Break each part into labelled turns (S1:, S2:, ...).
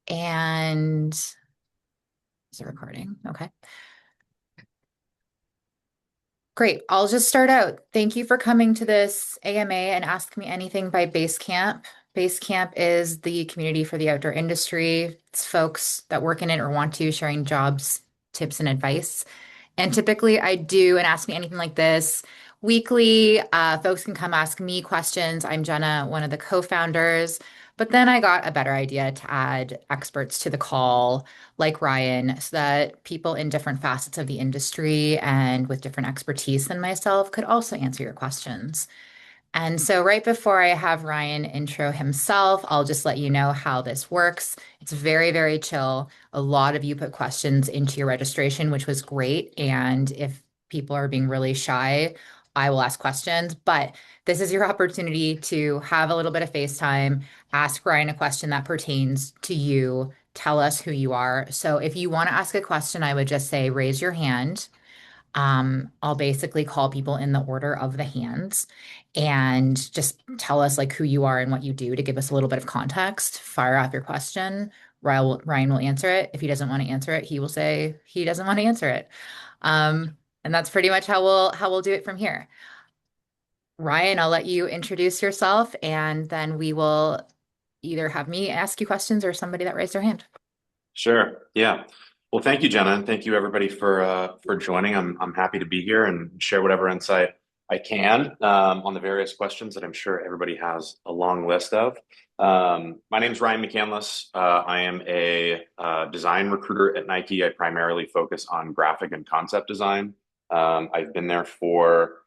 S1: And is it recording? Okay. Great. I'll just start out. Thank you for coming to this AMA and Ask Me Anything by Basecamp. Basecamp is the community for the outdoor industry. It's folks that work in it or want to, sharing jobs, tips, and advice. And typically, I do and Ask Me Anything like this weekly. Folks can come ask me questions. I'm Jenna, one of the co-founders. But then I got a better idea to add experts to the call, like Ryan, so that people in different facets of the industry and with different expertise than myself could also answer your questions. And so, right before I have Ryan intro himself, I'll just let you know how this works. It's very, very chill. A lot of you put questions into your registration, which was great. And if people are being really shy, I will ask questions. But this is your opportunity to have a little bit of FaceTime, ask Ryan a question that pertains to you, tell us who you are. So, if you want to ask a question, I would just say raise your hand. I'll basically call people in the order of the hands and just tell us like who you are and what you do to give us a little bit of context. Fire off your question. Ryan will answer it. If he doesn't want to answer it, he will say he doesn't want to answer it. And that's pretty much how we'll do it from here. Ryan, I'll let you introduce yourself and then we will either have me ask you questions or somebody that raised their hand.
S2: Sure. Yeah. Well, thank you, Jenna, and thank you everybody for joining. I'm happy to be here and share whatever insight I can on the various questions that I'm sure everybody has a long list of. My name is Ryan McCandless. I am a design recruiter at Nike. I primarily focus on graphic and concept design. I've been there for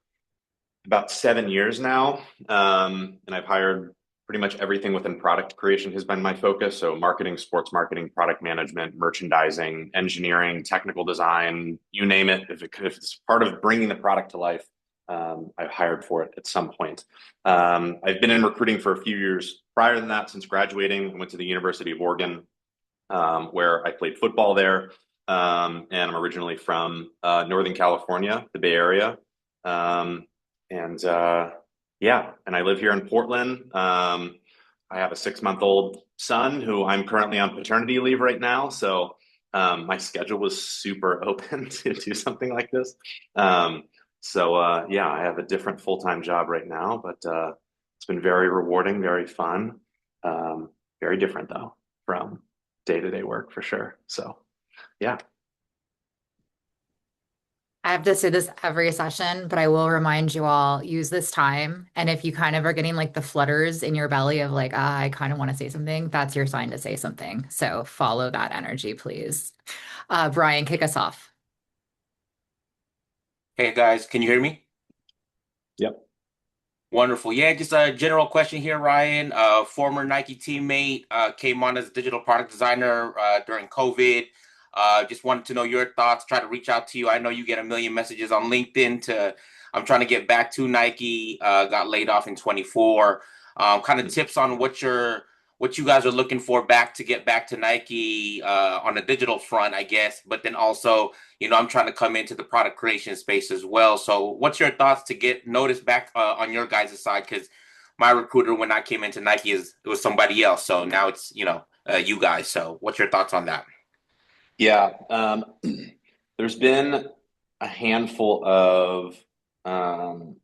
S2: about 7 years now, and I've hired pretty much everything within product creation has been my focus. So marketing, sports marketing, product management, merchandising, engineering, technical design, you name it. If it's part of bringing the product to life, I've hired for it at some point. I've been in recruiting for a few years prior than that. Since graduating, I went to the University of Oregon, where I played football there. And I'm originally from Northern California, the Bay Area. Um, and yeah, and I live here in Portland. I have a 6-month-old son who I'm currently on paternity leave right now. So my schedule was super open to do something like this. Yeah, I have a different full-time job right now, but it's been very rewarding, very fun. Very different though from day-to-day work for sure. So yeah.
S1: I have to say this every session, but I will remind you all use this time. And if you kind of are getting like the flutters in your belly of like, I kind of want to say something, that's your sign to say something. So follow that energy, please. Brian, kick us off.
S3: Hey guys, can you hear me?
S2: Yep.
S3: Wonderful. Yeah, just a general question here, Ryan. Former Nike teammate, came on as a digital product designer during COVID. Just wanted to know your thoughts, try to reach out to you. I know you get a million messages on LinkedIn I'm trying to get back to Nike, got laid off in 24. Kind of tips on what you guys are looking for back to get back to Nike on the digital front, I guess, but then also I'm trying to come into the product creation space as well. So what's your thoughts to get noticed back on your guys' side? Because my recruiter, when I came into Nike, it was somebody else. So now it's, you guys. So what's your thoughts on that?
S2: Yeah. There's been a handful of um,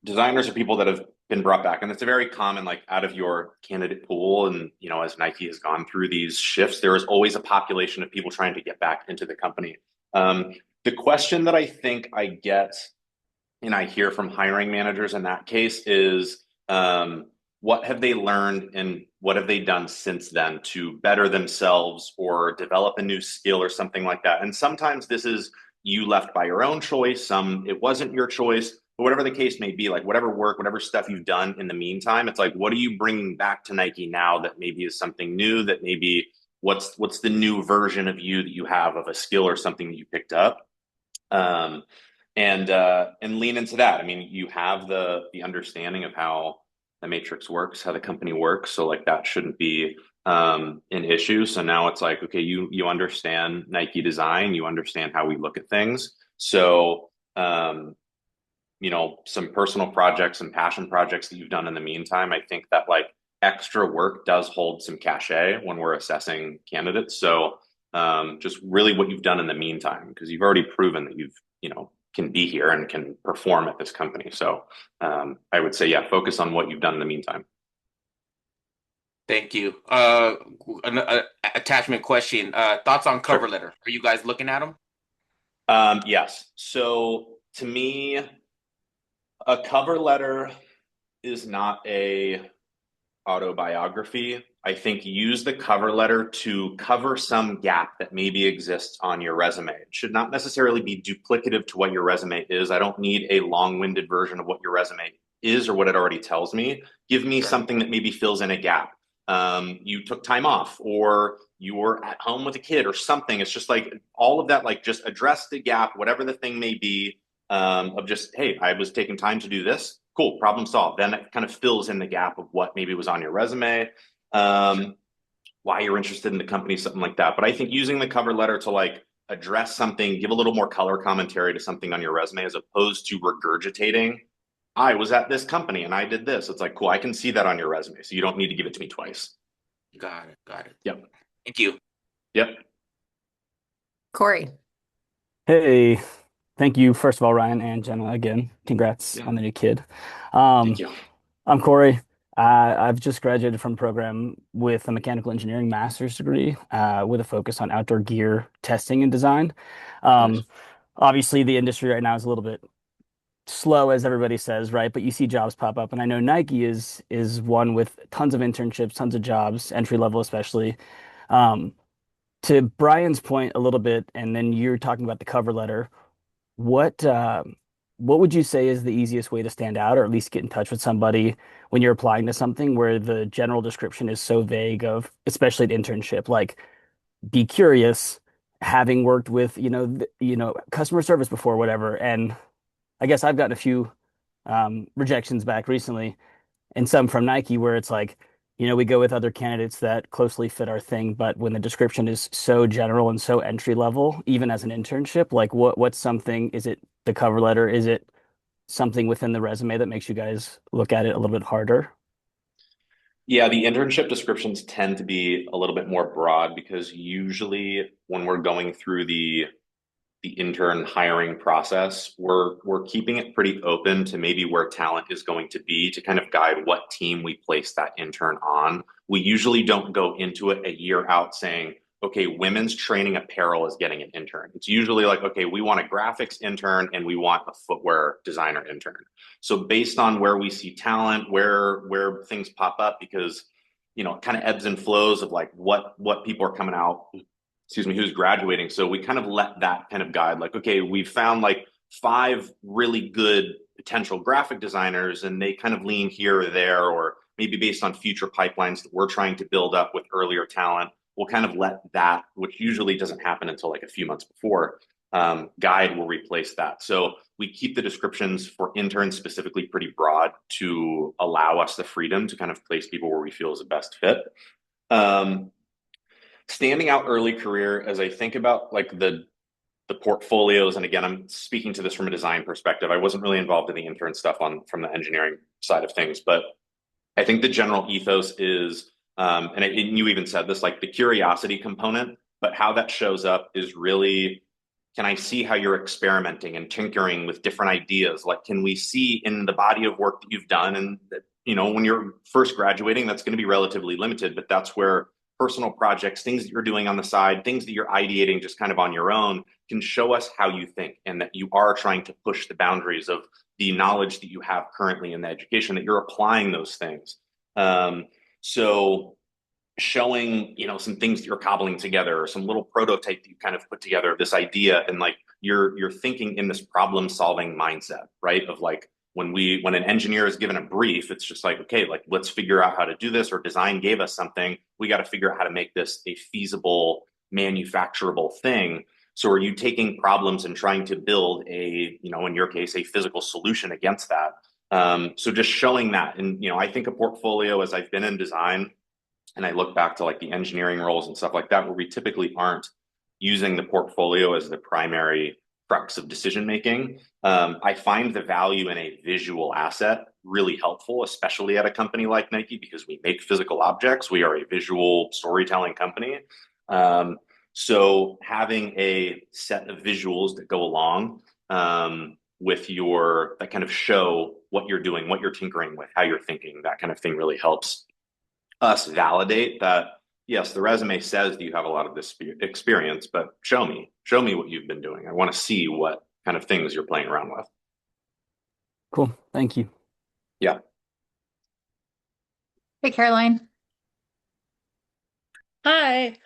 S2: designers or people that have been brought back, and it's a very common like out of your candidate pool. And as Nike has gone through these shifts, there is always a population of people trying to get back into the company. Um, the question that I think I get and I hear from hiring managers in that case is what have they learned and what have they done since then to better themselves or develop a new skill or something like that. And sometimes this is you left by your own choice, some it wasn't your choice, but whatever the case may be, like whatever work, whatever stuff you've done in the meantime, it's like what are you bringing back to Nike now that maybe is something new, that maybe what's the new version of you that you have of a skill or something that you picked up. Um, and lean into that. I mean, you have the understanding of how the matrix works, how the company works. So like that shouldn't be an issue. So now it's like, okay, you understand Nike design, you understand how we look at things. So some personal projects and passion projects that you've done in the meantime, I think that like extra work does hold some cachet when we're assessing candidates. So just really what you've done in the meantime, because you've already proven that can be here and can perform at this company. So I would say, yeah, focus on what you've done in the meantime.
S3: Thank you. Attachment question. Thoughts on cover
S2: Sure.
S3: letter? Are you guys looking at them?
S2: Yes. So to me, a cover letter is not a autobiography. I think use the cover letter to cover some gap that maybe exists on your resume. It should not necessarily be duplicative to what your resume is. I don't need a long-winded version of what your resume is or what it already tells me. Give me
S3: Sure.
S2: something that maybe fills in a gap. You took time off, or you were at home with a kid, or something. It's just like all of that, like just address the gap, whatever the thing may be, of just, hey, I was taking time to do this. Cool, problem solved. Then it kind of fills in the gap of what maybe was on your resume, why you're interested in the company, something like that. But I think using the cover letter to like address something, give a little more color commentary to something on your resume, as opposed to regurgitating, I was at this company and I did this. It's like, cool, I can see that on your resume. So you don't need to give it to me twice.
S3: Got it. Got it.
S2: Yep.
S3: Thank you.
S2: Yep.
S1: Corey.
S4: Hey, thank you, first of all, Ryan and Jenna, again. Congrats
S2: Yeah.
S4: on the new kid.
S2: Thank
S4: Um,
S2: you.
S4: I'm Corey. I've just graduated from a program with a mechanical engineering master's degree with a focus on outdoor gear testing and design.
S2: Nice.
S4: Um, Obviously, the industry right now is a little bit slow, as everybody says, right? But you see jobs pop up, and I know Nike is one with tons of internships, tons of jobs, entry level especially. Um, to Brian's point a little bit, and then you're talking about the cover letter. What what would you say is the easiest way to stand out, or at least get in touch with somebody when you're applying to something where the general description is so vague of, especially an internship, like be curious, having worked with, customer service before, whatever. And I guess I've gotten a few rejections back recently and some from Nike where it's like, we go with other candidates that closely fit our thing, but when the description is so general and so entry level, even as an internship, like what's something, is it the cover letter? Is it something within the resume that makes you guys look at it a little bit harder?
S2: Yeah, the internship descriptions tend to be a little bit more broad because usually when we're going through the intern hiring process, we're keeping it pretty open to maybe where talent is going to be to kind of guide what team we place that intern on. We usually don't go into it a year out saying, okay, women's training apparel is getting an intern. It's usually like, okay, we want a graphics intern and we want a footwear designer intern. So based on where we see talent, where things pop up, because it kind of ebbs and flows of like what people are coming out, excuse me, who's graduating. So we kind of let that kind of guide, like, okay, we've found like five really good potential graphic designers, and they kind of lean here or there, or maybe based on future pipelines that we're trying to build up with earlier talent. We'll kind of let that, which usually doesn't happen until like a few months before, guide will replace that. So we keep the descriptions for interns specifically pretty broad to allow us the freedom to kind of place people where we feel is the best fit. Um, Standing out early career, as I think about like the portfolios, and again, I'm speaking to this from a design perspective. I wasn't really involved in the intern stuff on from the engineering side of things, but I think the general ethos is, and you even said this, like the curiosity component, but how that shows up is really, can I see how you're experimenting and tinkering with different ideas? Like, can we see in the body of work that you've done? And, when you're first graduating, that's going to be relatively limited, but that's where personal projects, things that you're doing on the side, things that you're ideating just kind of on your own can show us how you think and that you are trying to push the boundaries of the knowledge that you have currently in the education, that you're applying those things. So showing some things that you're cobbling together, or some little prototype that you kind of put together of this idea, and like you're thinking in this problem solving mindset, right, of like when an engineer is given a brief, it's just like, okay, like let's figure out how to do this, or design gave us something, we got to figure out how to make this a feasible manufacturable thing. So are you taking problems and trying to build in your case, a physical solution against that? So just showing that. And I think a portfolio, as I've been in design and I look back to like the engineering roles and stuff like that, where we typically aren't using the portfolio as the primary crux of decision making. I find the value in a visual asset really helpful, especially at a company like Nike, because we make physical objects. We are a visual storytelling company. So having a set of visuals that go along with that kind of show what you're doing, what you're tinkering with, how you're thinking, that kind of thing really helps us validate that, yes, the resume says that you have a lot of this experience, but show me what you've been doing. I want to see what kind of things you're playing around with.
S4: Cool. Thank you.
S2: Yeah.
S1: Hey, Caroline.
S5: Hi.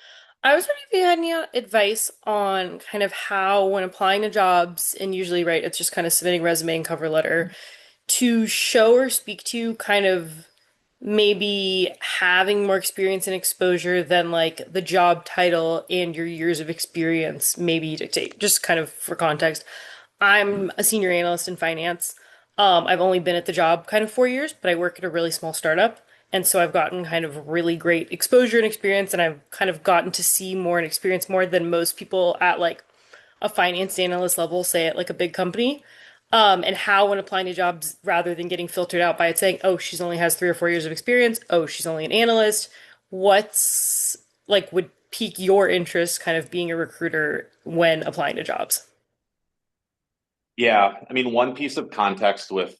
S5: I was wondering if you had any advice on kind of how, when applying to jobs, and usually, right, it's just kind of submitting resume and cover letter, to show or speak to kind of maybe having more experience and exposure than like the job title and your years of experience maybe dictate. Just kind of for context, I'm a senior analyst in finance. I've only been at the job kind of 4 years, but I work at a really small startup. And so I've gotten kind of really great exposure and experience, and I've kind of gotten to see more and experience more than most people at like a finance analyst level, say at like a big company. And how, when applying to jobs, rather than getting filtered out by it saying, oh, she's only has 3 or 4 years of experience, oh, she's only an analyst, what's like would pique your interest kind of being a recruiter when applying to jobs?
S2: Yeah. I mean, one piece of context with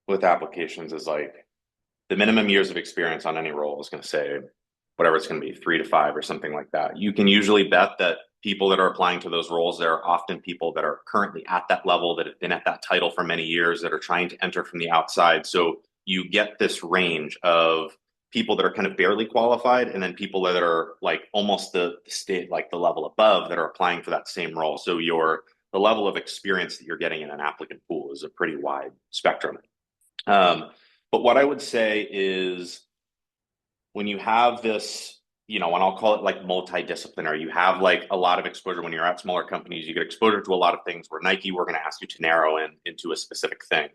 S2: applications is like the minimum years of experience on any role is going to say whatever it's going to be, 3 to 5 or something like that. You can usually bet that people that are applying to those roles, there are often people that are currently at that level, that have been at that title for many years, that are trying to enter from the outside. So you get this range of people that are kind of barely qualified, and then people that are like almost the state, like the level above, that are applying for that same role. So the level of experience that you're getting in an applicant pool is a pretty wide spectrum. But what I would say is when you have this, and I'll call it like multidisciplinary, you have like a lot of exposure when you're at smaller companies, you get exposure to a lot of things. Where Nike, we're going to ask you to narrow into a specific thing.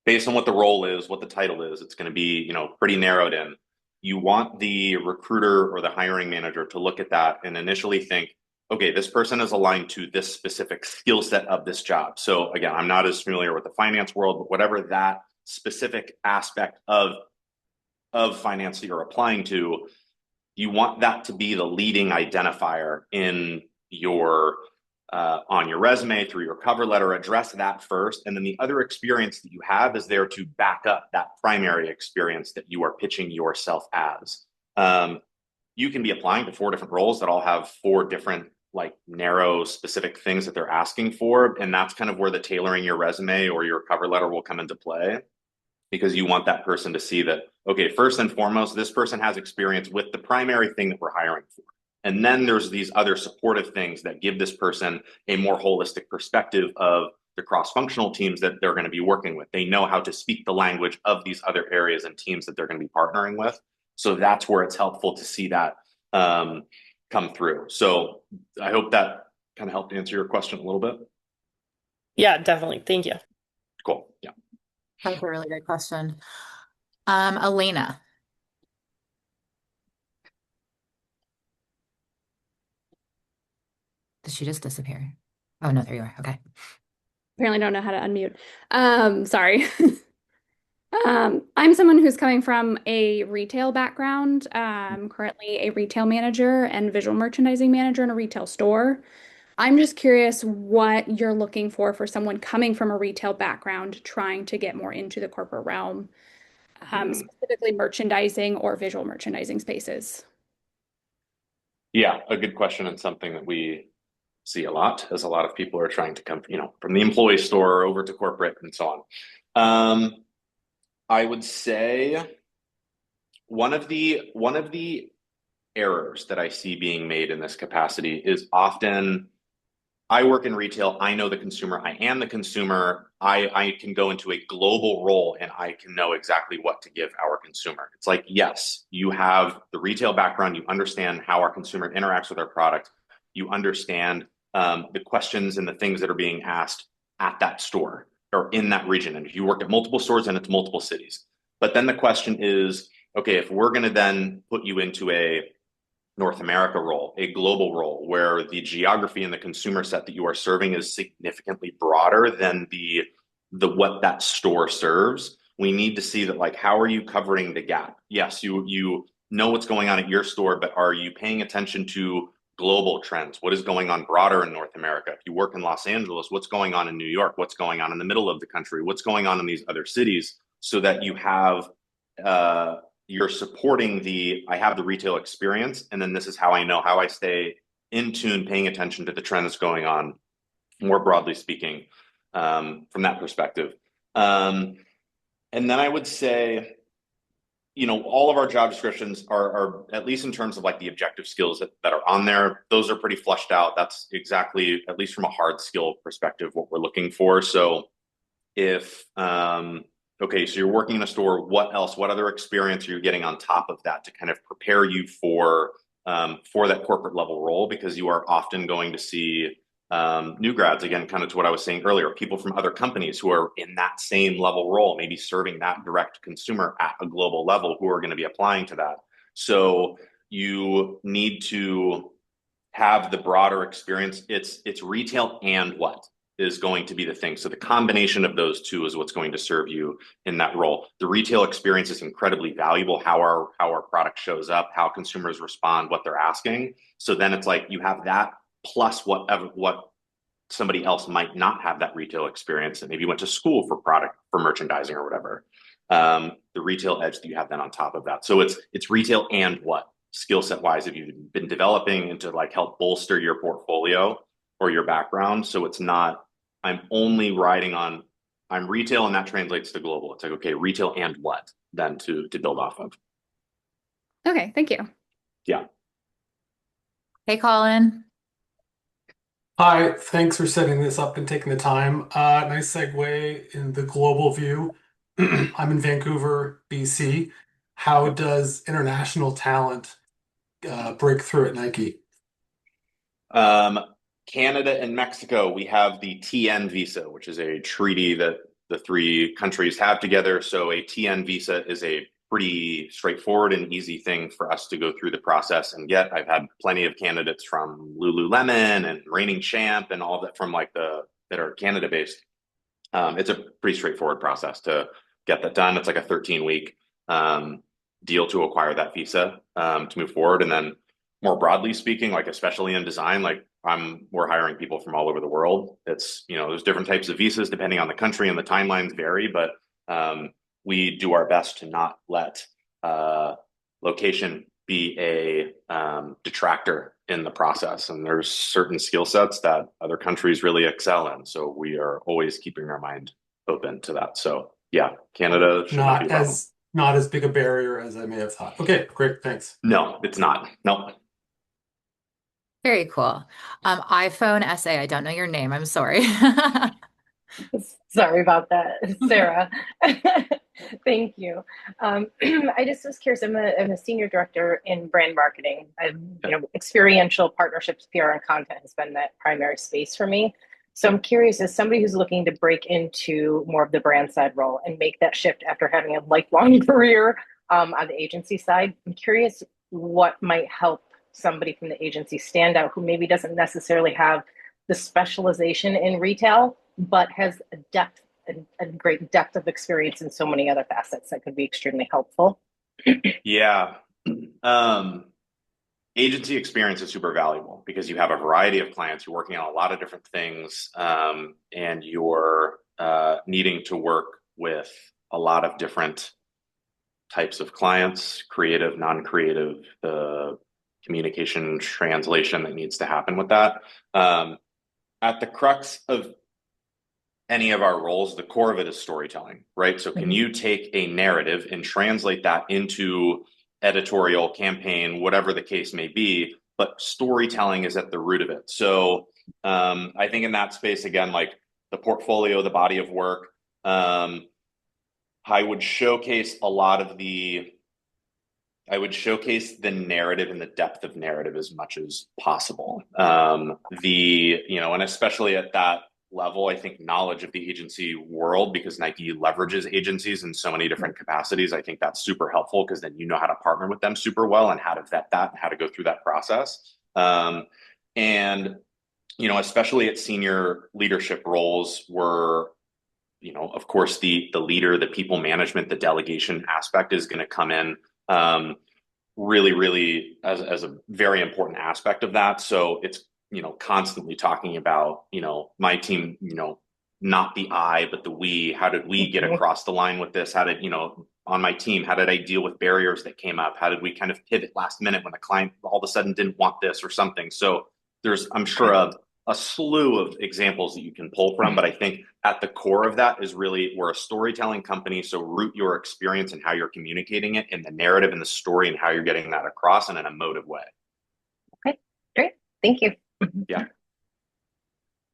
S2: Based on what the role is, what the title is, it's going to be, pretty narrowed in. You want the recruiter or the hiring manager to look at that and initially think, okay, this person is aligned to this specific skill set of this job. So again, I'm not as familiar with the finance world, but whatever that specific aspect of finance that you're applying to, you want that to be the leading identifier in your on your resume, through your cover letter. Address that first, and then the other experience that you have is there to back up that primary experience that you are pitching yourself as. You can be applying to 4 different roles that all have 4 different like narrow specific things that they're asking for, and that's kind of where the tailoring your resume or your cover letter will come into play, because you want that person to see that, okay, first and foremost, this person has experience with the primary thing that we're hiring for. And then there's these other supportive things that give this person a more holistic perspective of the cross-functional teams that they're going to be working with. They know how to speak the language of these other areas and teams that they're going to be partnering with. So that's where it's helpful to see that come through. So I hope that kind of helped answer your question a little bit.
S5: Yeah, definitely. Thank you.
S2: Cool. Yeah.
S1: That's a really great question. Elena. Did she just disappear? Oh, no, there you are. Okay.
S6: Apparently don't know how to unmute. Sorry. I'm someone who's coming from a retail background. Currently a retail manager and visual merchandising manager in a retail store. I'm just curious what you're looking for someone coming from a retail background trying to get more into the corporate realm, specifically merchandising or visual merchandising spaces.
S2: Yeah, a good question, and something that we see a lot, as a lot of people are trying to come, from the employee store over to corporate and so on. I would say one of the errors that I see being made in this capacity is often, I work in retail, I know the consumer, I am the consumer, I can go into a global role and I can know exactly what to give our consumer. It's like, yes, you have the retail background, you understand how our consumer interacts with our product, you understand the questions and the things that are being asked at that store or in that region. And if you work at multiple stores and it's multiple cities. But then the question is, okay, if we're going to then put you into a North America role, a global role, where the geography and the consumer set that you are serving is significantly broader than the what that store serves. We need to see that, like, how are you covering the gap? Yes, you know what's going on at your store, but are you paying attention to global trends? What is going on broader in North America? If you work in Los Angeles, what's going on in New York? What's going on in the middle of the country? What's going on in these other cities? So that you have you're supporting I have the retail experience, and then this is how I know how I stay in tune, paying attention to the trends going on, more broadly speaking, from that perspective. And then I would say, all of our job descriptions are at least in terms of like the objective skills that are on there, those are pretty fleshed out. That's exactly, at least from a hard skill perspective, what we're looking for. So if, okay, so you're working in a store, what other experience are you getting on top of that to kind of prepare you for that corporate level role? Because you are often going to see new grads, again, kind of to what I was saying earlier, people from other companies who are in that same level role, maybe serving that direct consumer at a global level, who are going to be applying to that. So you need to have the broader experience. It's retail and what is going to be the thing. So the combination of those two is what's going to serve you in that role. The retail experience is incredibly valuable, how our product shows up, how consumers respond, what they're asking. So then it's like you have that plus what somebody else might not have, that retail experience, and maybe went to school for merchandising or whatever. The retail edge that you have then on top of that. So it's retail and what skill set wise have you been developing and to like help bolster your portfolio or your background. So it's not, I'm only riding on, I'm retail and that translates to global. It's like, okay, retail and what then to build off of.
S6: Okay, thank you.
S2: Yeah.
S1: Hey, Colin.
S7: Hi, thanks for setting this up and taking the time. Nice segue in the global view. I'm in Vancouver, BC. How does international talent break through at Nike?
S2: Canada and Mexico, we have the TN visa, which is a treaty that the three countries have together. So a TN visa is a pretty straightforward and easy thing for us to go through the process and get. I've had plenty of candidates from Lululemon and Reigning Champ and all that from like that are Canada based. It's a pretty straightforward process to get that done. It's like a 13-week deal to acquire that visa to move forward. And then more broadly speaking, like especially in design, like we're hiring people from all over the world. It's, there's different types of visas depending on the country and the timelines vary, but we do our best to not let location be a detractor in the process. And there's certain skill sets that other countries really excel in. So we are always keeping our mind open to that. So yeah, Canada should not be a problem.
S7: Not as big a barrier as I may have thought. Okay, great, thanks.
S2: No, it's not. No.
S1: Very cool. iPhone SA, I don't know your name. I'm sorry.
S8: Sorry about that, Sarah. Thank you. I just was curious. I'm a senior director in brand marketing. Experiential partnerships, PR, and content has been that primary space for me. So I'm curious, as somebody who's looking to break into more of the brand side role and make that shift after having a lifelong career on the agency side, I'm curious what might help somebody from the agency stand out who maybe doesn't necessarily have the specialization in retail, but has a great depth of experience in so many other facets that could be extremely helpful.
S2: Yeah. Agency experience is super valuable because you have a variety of clients, you're working on a lot of different things, and you're needing to work with a lot of different types of clients, creative, non-creative, the communication translation that needs to happen with that. At the crux of any of our roles, the core of it is storytelling, right? So can you take a narrative and translate that into editorial campaign, whatever the case may be, but storytelling is at the root of it. So I think in that space, again, like the portfolio, the body of work, I would showcase the narrative and the depth of narrative as much as possible. And especially at that level, I think knowledge of the agency world, because Nike leverages agencies in so many different capacities. I think that's super helpful because then you know how to partner with them super well and how to vet that and how to go through that process. And especially at senior leadership roles, we're of course, the leader, the people management, the delegation aspect is going to come in really, really as a very important aspect of that. So it's, constantly talking about, my team, not the I, but the we. How did we get across the line with this? How did, on my team, how did I deal with barriers that came up? How did we kind of pivot last minute when the client all of a sudden didn't want this or something? So there's, I'm sure, a slew of examples that you can pull from, but I think at the core of that is really we're a storytelling company. So root your experience and how you're communicating it in the narrative and the story and how you're getting that across in an emotive way.
S8: Okay, great. Thank you.
S2: Yeah.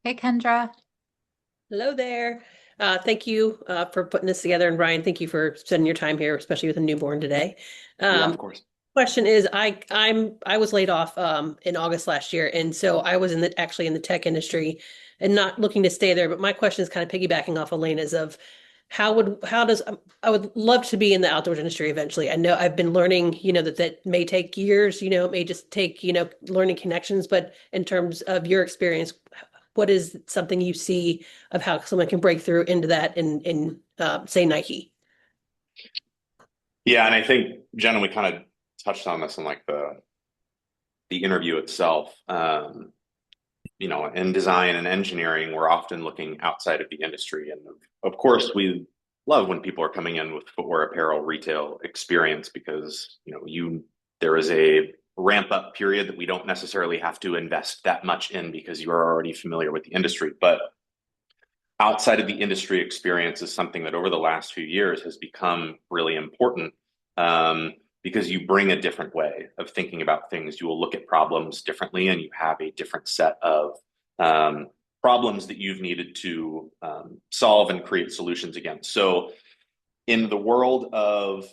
S1: Hey, Kendra.
S9: Hello there. Thank you for putting this together. And Ryan, thank you for spending your time here, especially with a newborn today.
S2: Yeah, of course.
S9: Question is, I was laid off in August last year, and so I was actually in the tech industry and not looking to stay there. But my question is kind of piggybacking off Elena's of I would love to be in the outdoors industry eventually. I know I've been learning, that may take years, it may just take, learning connections, but in terms of your experience, what is something you see of how someone can break through into that in say Nike?
S2: Yeah, and I think Jenna, we kind of touched on this in like the interview itself. In design and engineering, we're often looking outside of the industry, and of course, we love when people are coming in with footwear, apparel, retail experience because there is a ramp up period that we don't necessarily have to invest that much in because you're already familiar with the industry. But outside of the industry experience is something that over the last few years has become really important because you bring a different way of thinking about things. You will look at problems differently and you have a different set of problems that you've needed to solve and create solutions against. So in the world of,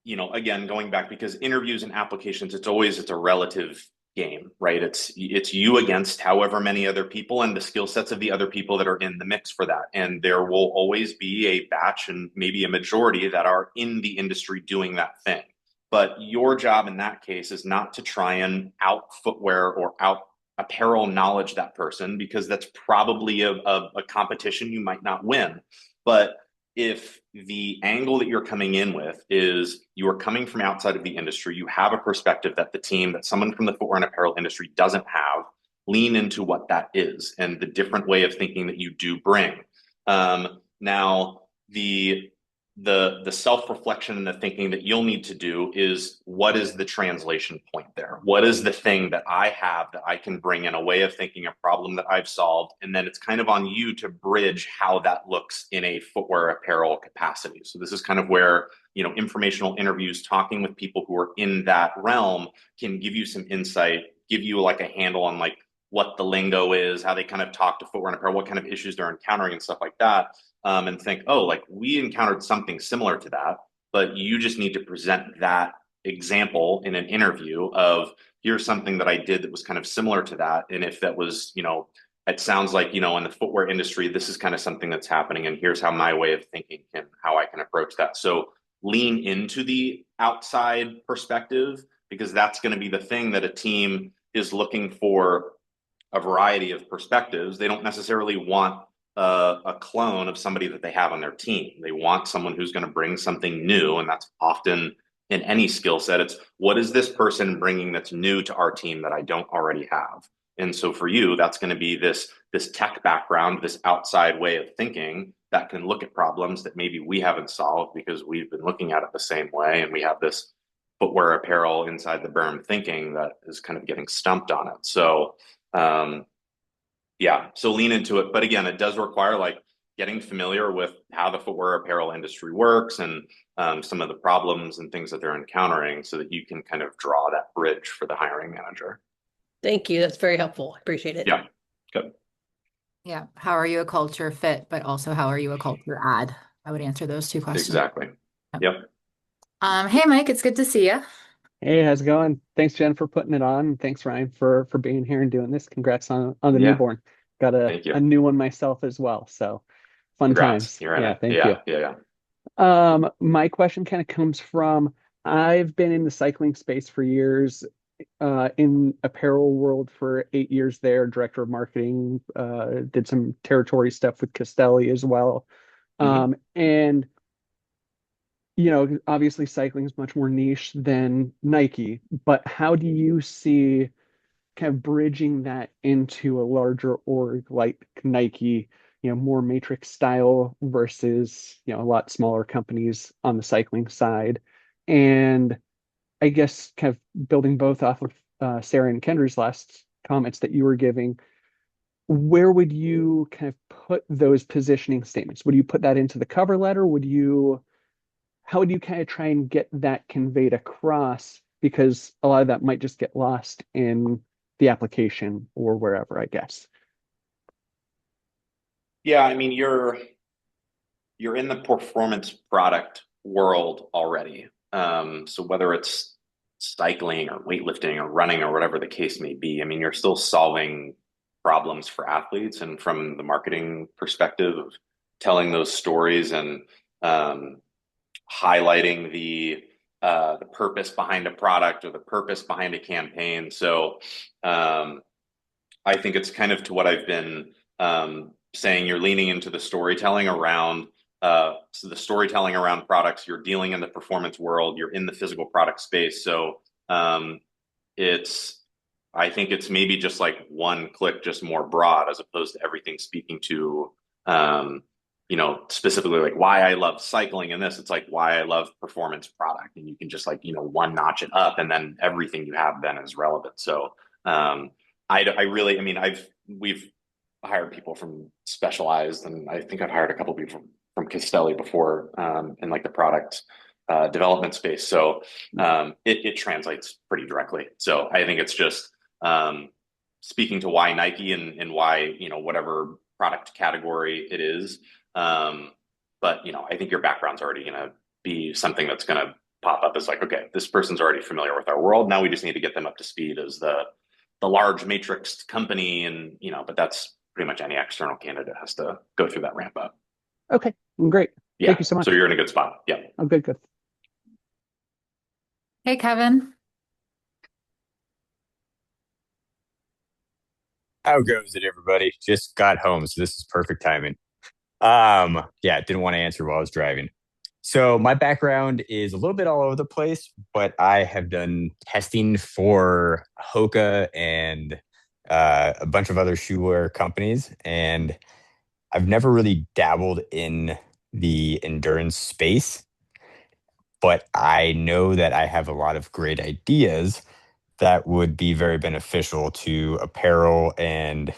S2: again, going back, because interviews and applications, it's a relative game, right? It's you against however many other people and the skill sets of the other people that are in the mix for that. And there will always be a batch and maybe a majority that are in the industry doing that thing. But your job in that case is not to try and out footwear or out apparel knowledge that person, because that's probably a competition you might not win. But if the angle that you're coming in with is you're coming from outside of the industry, you have a perspective that that someone from the footwear and apparel industry doesn't have, lean into what that is and the different way of thinking that you do bring. Now, the self-reflection and the thinking that you'll need to do is, what is the translation point there? What is the thing that I have that I can bring in a way of thinking, a problem that I've solved? And then it's kind of on you to bridge how that looks in a footwear apparel capacity. So this is kind of where, informational interviews, talking with people who are in that realm can give you some insight, give you like a handle on like what the lingo is, how they kind of talk to footwear and apparel, what kind of issues they're encountering and stuff like that. And think, oh, like we encountered something similar to that, but you just need to present that example in an interview of, here's something that I did that was kind of similar to that. And if that was, it sounds like, in the footwear industry, this is kind of something that's happening. And here's how my way of thinking how I can approach that. So lean into the outside perspective, because that's going to be the thing that a team is looking for, a variety of perspectives. They don't necessarily want a clone of somebody that they have on their team. They want someone who's going to bring something new. And that's often in any skill set. It's, what is this person bringing that's new to our team that I don't already have? And so for you, that's going to be this tech background, this outside way of thinking that can look at problems that maybe we haven't solved because we've been looking at it the same way. And we have this footwear apparel inside the berm thinking that is kind of getting stumped on it. So, yeah, so lean into it. But again, it does require like getting familiar with how the footwear apparel industry works and some of the problems and things that they're encountering so that you can kind of draw that bridge for the hiring manager.
S9: Thank you. That's very helpful. I appreciate it.
S2: Yeah, good.
S1: Yeah. How are you a culture fit, but also how are you a culture add? I would answer those two questions.
S2: Exactly. Yep.
S1: Hey, Mike, it's good to see you.
S10: Hey, how's it going? Thanks, Jen, for putting it on. And thanks, Ryan, for being here and doing this. Congrats on the
S2: Yeah.
S10: newborn. Got
S2: Thank you.
S10: a new one myself as well. So fun
S2: Congrats.
S10: times.
S2: You're in
S10: Yeah,
S2: it.
S10: thank
S2: Yeah,
S10: you.
S2: yeah.
S10: My question kind of comes from, I've been in the cycling space for years. in apparel world for 8 years there, director of marketing, did some territory stuff with Castelli as well. And obviously cycling is much more niche than Nike, but how do you see kind of bridging that into a larger org like Nike, more matrix style versus, a lot smaller companies on the cycling side? And I guess kind of building both off of Sarah and Kendra's last comments that you were giving, where would you kind of put those positioning statements? Would you put that into the cover letter? How would you kind of try and get that conveyed across? Because a lot of that might just get lost in the application or wherever, I guess.
S2: Yeah, I mean, you're in the performance product world already. So whether it's cycling or weightlifting or running or whatever the case may be, I mean, you're still solving problems for athletes. And from the marketing perspective of telling those stories and highlighting the purpose behind a product or the purpose behind a campaign. So I think it's kind of to what I've been saying. You're leaning into the storytelling around products. You're dealing in the performance world. You're in the physical product space. So I think it's maybe just like one click, just more broad, as opposed to everything speaking to specifically like why I love cycling in this. It's like why I love performance product, and you can just like one notch it up, and then everything you have then is relevant. So I mean, we've hired people from Specialized, and I think I've hired a couple people from Castelli before in like the product development space. So it translates pretty directly. So I think it's just speaking to why Nike and why whatever product category it is. But I think your background's already going to be something that's going to pop up as like, okay, this person's already familiar with our world. Now we just need to get them up to speed as the large matrix company, and but that's pretty much any external candidate has to go through that ramp up.
S10: Okay, great.
S2: Yeah.
S10: Thank you so much.
S2: So you're in a good spot. Yeah.
S10: Oh, good.
S1: Hey, Kevin.
S11: How goes it, everybody? Just got home, so this is perfect timing. Yeah, didn't want to answer while I was driving. So my background is a little bit all over the place, but I have done testing for Hoka and a bunch of other shoe companies, and I've never really dabbled in the endurance space, but I know that I have a lot of great ideas that would be very beneficial to apparel and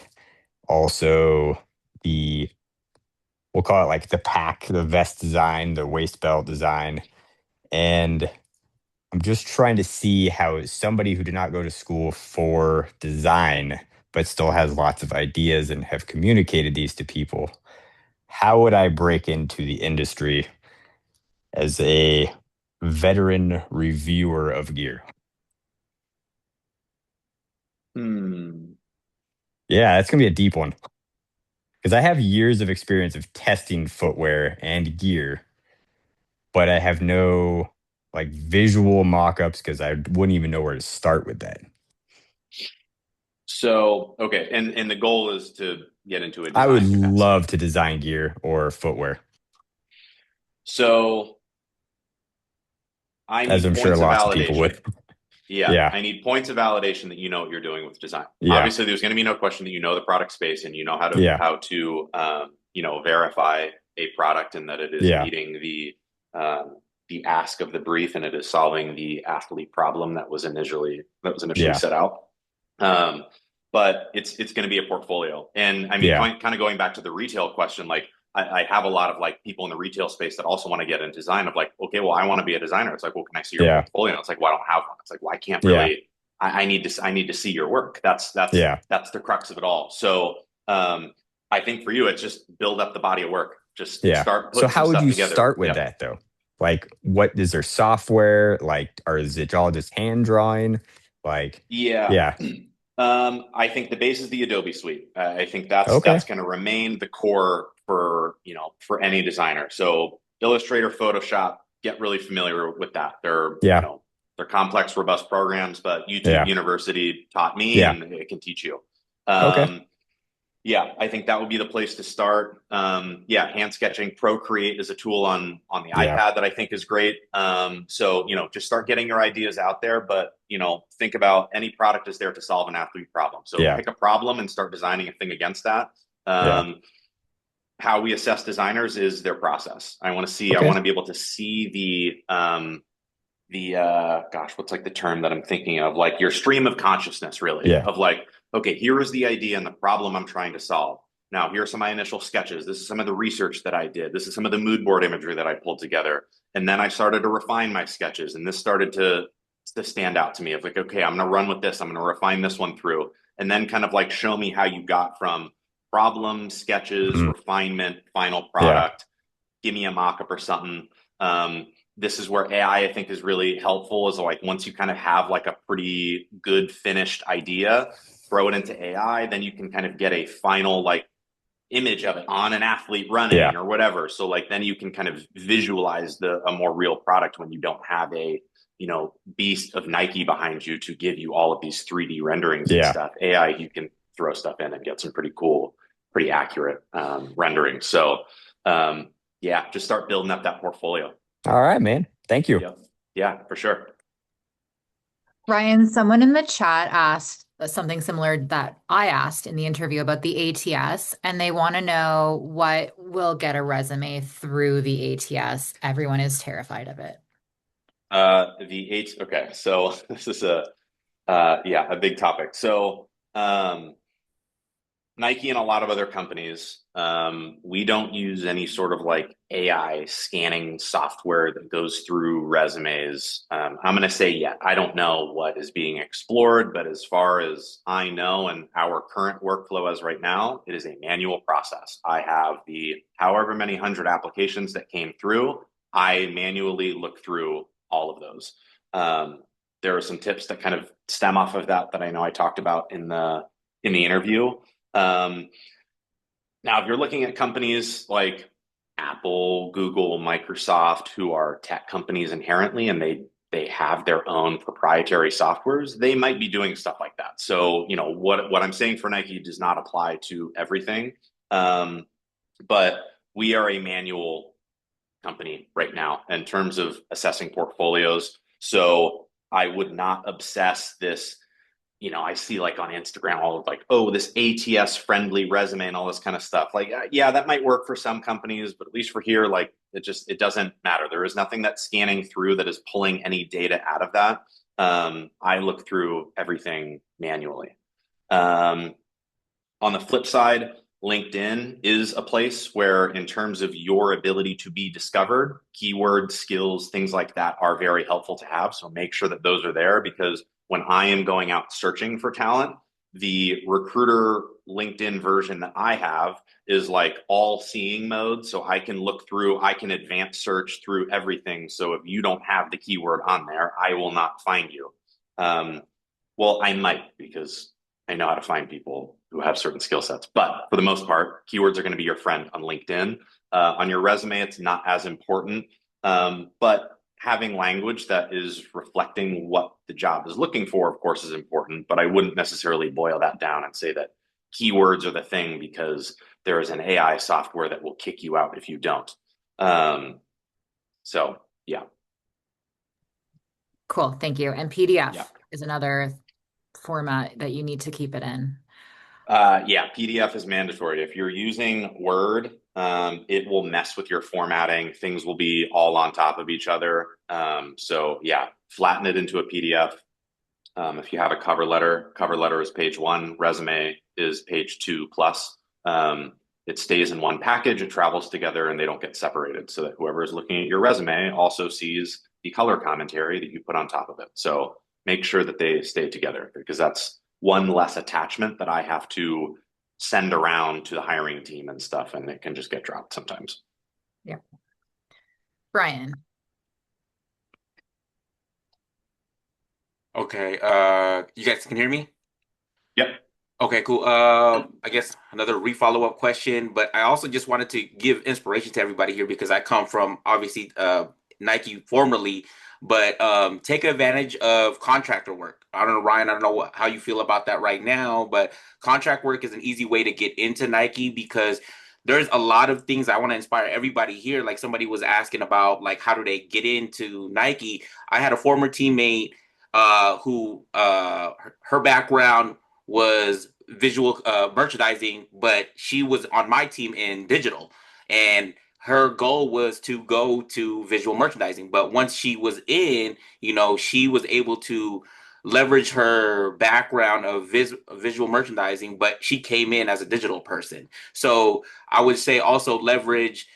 S11: also we'll call it like the pack, the vest design, the waist belt design. And I'm just trying to see how somebody who did not go to school for design, but still has lots of ideas and have communicated these to people, how would I break into the industry as a veteran reviewer of gear? Yeah, that's going to be a deep one. Because I have years of experience of testing footwear and gear, but I have no like visual mock-ups because I wouldn't even know where to start with that.
S2: So, okay. And the goal is to get into a design
S11: I would
S2: capacity.
S11: love to design gear or footwear.
S2: So I need
S11: As I'm sure
S2: points of
S11: lots of people
S2: validation.
S11: would.
S2: Yeah,
S11: Yeah.
S2: I need points of validation that you know what you're doing with design.
S11: Yeah.
S2: Obviously, there's going to be no question that you know the product space and you know how to verify a product and that it is meeting the ask of the brief and it is solving the athlete problem that was initially set out. But it's going to be a portfolio. And I mean, kind of going back to the retail question, like I have a lot of like people in the retail space that also want to get in design of like, okay, well, I want to be a designer. It's like, well, can I see your portfolio? And it's like, well, I don't have one. It's like, well, I can't really, I need to see your work. That's the crux of it all. So, I think for you, it's just build up the body of work. Just start.
S11: So how would you
S2: together.
S11: start with that though? Like, what is there software? Like, or is it all just hand drawing? Like,
S2: I think the base is the Adobe suite. I think that's going to remain the core for any designer. So Illustrator, Photoshop, get really familiar with that. They're they're complex, robust programs, but YouTube
S11: Yeah.
S2: University taught me,
S11: Yeah.
S2: and it can teach you.
S11: Okay.
S2: Yeah, I think that would be the place to start. Yeah, hand sketching, Procreate is a tool on the
S11: Yeah.
S2: iPad that I think is great. So just start getting your ideas out there, but think about any product is there to solve an athlete problem. So
S11: Yeah.
S2: pick a problem and start designing a thing against that.
S11: Yeah.
S2: How we assess designers is their process. I want to
S11: Okay.
S2: be able to see gosh, what's like the term that I'm thinking of, like your stream of consciousness, really,
S11: Yeah.
S2: of like, okay, here is the idea and the problem I'm trying to solve. Now, here are some of my initial sketches. This is some of the research that I did. This is some of the mood board imagery that I pulled together. And then I started to refine my sketches, and this started to stand out to me of like, okay, I'm going to run with this. I'm going to refine this one through, and then kind of like show me how you got from problem, sketches,
S11: Mhm.
S2: refinement, final
S11: Yeah.
S2: product. Give me a mock-up or something. This is where AI, I think, is really helpful, is like once you kind of have like a pretty good finished idea, throw it into AI, then you can kind of get a final like image of it on an athlete running
S11: Yeah.
S2: or whatever. So like then you can kind of visualize a more real product when you don't have a beast of Nike behind you to give you all of these 3D renderings and
S11: Yeah.
S2: stuff. AI, you can throw stuff in and get some pretty cool, pretty accurate rendering. So yeah, just start building up that portfolio.
S11: All right, man. Thank you.
S2: Yep. Yeah, for sure.
S1: Ryan, someone in the chat asked something similar that I asked in the interview about the ATS, and they want to know what will get a resume through the ATS. Everyone is terrified of it.
S2: Okay, so this is a big topic. So Nike and a lot of other companies, we don't use any sort of like AI scanning software that goes through resumes. I'm going to say, I don't know what is being explored, but as far as I know and our current workflow as right now, it is a manual process. I have the however many hundred applications that came through. I manually look through all of those. There are some tips that kind of stem off of that I know I talked about in the interview. Now, if you're looking at companies like Apple, Google, Microsoft, who are tech companies inherently, and they have their own proprietary softwares, they might be doing stuff like that. So, what I'm saying for Nike does not apply to everything. But we are a manual company right now in terms of assessing portfolios. So I would not obsess this. I see like on Instagram all of like, oh, this ATS friendly resume and all this kind of stuff. Like, yeah, that might work for some companies, but at least for here, like it doesn't matter. There is nothing that's scanning through that is pulling any data out of that. I look through everything manually. On the flip side, LinkedIn is a place where, in terms of your ability to be discovered, keywords, skills, things like that are very helpful to have. So make sure that those are there, because when I am going out searching for talent, the recruiter LinkedIn version that I have is like all seeing mode. So I can look through, I can advance search through everything. So if you don't have the keyword on there, I will not find you. Well, I might, because I know how to find people who have certain skill sets. But for the most part, keywords are going to be your friend on LinkedIn. On your resume, it's not as important. But having language that is reflecting what the job is looking for, of course, is important. But I wouldn't necessarily boil that down and say that keywords are the thing, because there is an AI software that will kick you out if you don't. So, yeah.
S1: Cool. Thank you. And PDF
S2: Yeah.
S1: is another format that you need to keep it in.
S2: Yeah, PDF is mandatory. If you're using Word, it will mess with your formatting. Things will be all on top of each other. So yeah, flatten it into a PDF. If you have a cover letter is page 1, resume is page 2 plus. It stays in one package, it travels together, and they don't get separated, so that whoever is looking at your resume also sees the color commentary that you put on top of it. So make sure that they stay together, because that's one less attachment that I have to send around to the hiring team and stuff, and it can just get dropped sometimes.
S1: Yeah. Brian.
S3: Okay, you guys can hear me?
S2: Yep.
S3: Okay, cool. I guess another follow-up question, but I also just wanted to give inspiration to everybody here, because I come from obviously Nike formerly, but take advantage of contractor work. I don't know, Ryan, I don't know how you feel about that right now, but contract work is an easy way to get into Nike because there's a lot of things I want to inspire everybody here. Like somebody was asking about like how do they get into Nike? I had a former teammate who her background was visual merchandising, but she was on my team in digital. And her goal was to go to visual merchandising. But once she was in, she was able to leverage her background of visual merchandising, but she came in as a digital person. So I would say also leverage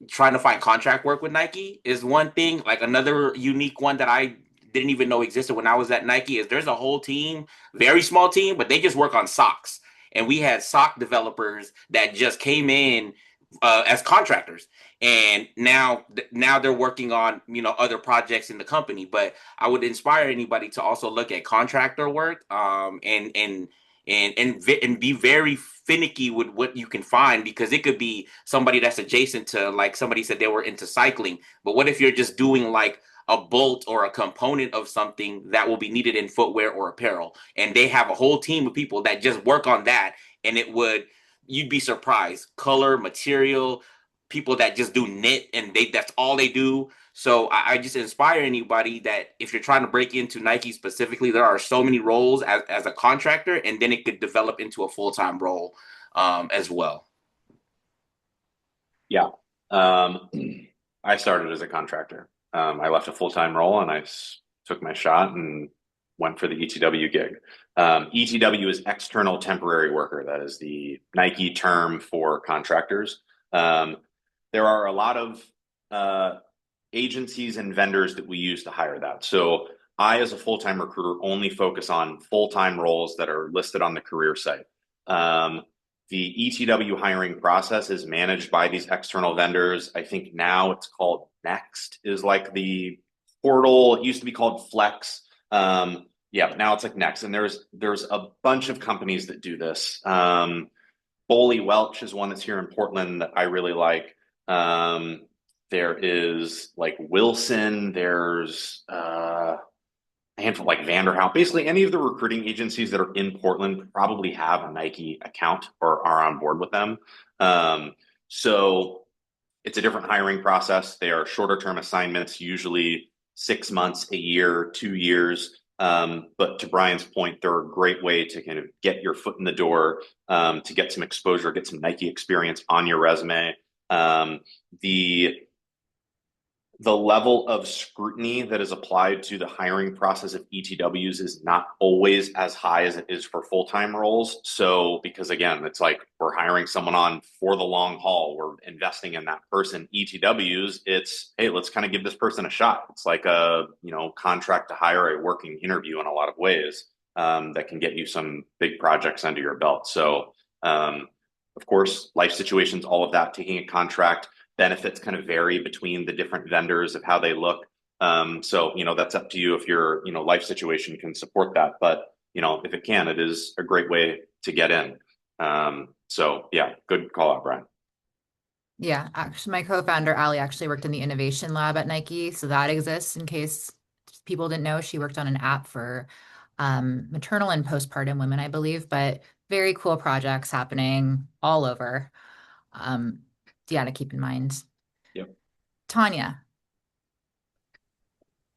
S3: trying to find contract work with Nike is one thing. Like another unique one that I didn't even know existed when I was at Nike is there's a whole team, very small team, but they just work on socks. And we had sock developers that just came in as contractors, and now they're working on other projects in the company. But I would inspire anybody to also look at contractor work, and be very finicky with what you can find, because it could be somebody that's adjacent to, like somebody said they were into cycling, but what if you're just doing like a bolt or a component of something that will be needed in footwear or apparel, and they have a whole team of people that just work on that, and you'd be surprised, color, material, people that just do knit and that's all they do. So I just inspire anybody that if you're trying to break into Nike specifically, there are so many roles as a contractor, and then it could develop into a full-time role as well.
S2: Yeah. I started as a contractor. I left a full-time role and took my shot and went for the ETW gig. ETW is external temporary worker. That is the Nike term for contractors. There are a lot of agencies and vendors that we use to hire that. So I, as a full-time recruiter, only focus on full-time roles that are listed on the career site. The ETW hiring process is managed by these external vendors. I think now it's called Next, is like the portal. It used to be called Flex. Yeah, but now it's like Next. And there's a bunch of companies that do this. Boley Welch is one that's here in Portland that I really like. There is like Wilson. There's a handful like Vanderhout. Basically, any of the recruiting agencies that are in Portland probably have a Nike account or are on board with them. So it's a different hiring process. They are shorter term assignments, usually 6 months, a year, 2 years. But to Brian's point, they're a great way to kind of get your foot in the door, to get some exposure, get some Nike experience on your resume. The level of scrutiny that is applied to the hiring process of ETWs is not always as high as it is for full-time roles. So, because again, it's like we're hiring someone on for the long haul, we're investing in that person. ETWs, it's, hey, let's kind of give this person a shot. It's like a, contract to hire, a working interview in a lot of ways, that can get you some big projects under your belt. So, of course, life situations, all of that, taking a contract, benefits kind of vary between the different vendors of how they look. So, that's up to you if your, life situation can support that. But, if it can, it is a great way to get in. So yeah, good call out, Brian.
S1: Yeah, actually, my co-founder, Ali, actually worked in the innovation lab at Nike. So that exists in case people didn't know. She worked on an app for maternal and postpartum women, I believe, but very cool projects happening all over. Yeah, to keep in mind.
S2: Yep.
S1: Tanya.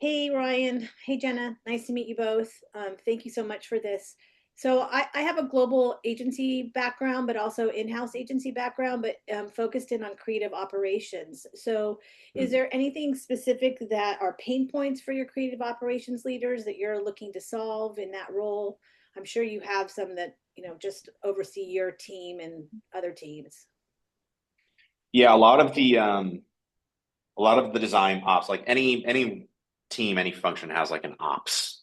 S12: Hey, Ryan. Hey, Jenna. Nice to meet you both. Thank you so much for this. So I have a global agency background, but also in-house agency background, but focused in on creative operations. So is there anything specific that are pain points for your creative operations leaders that you're looking to solve in that role? I'm sure you have some that, just oversee your team and other teams.
S2: Yeah, a lot of the design ops, like any team, any function has like an ops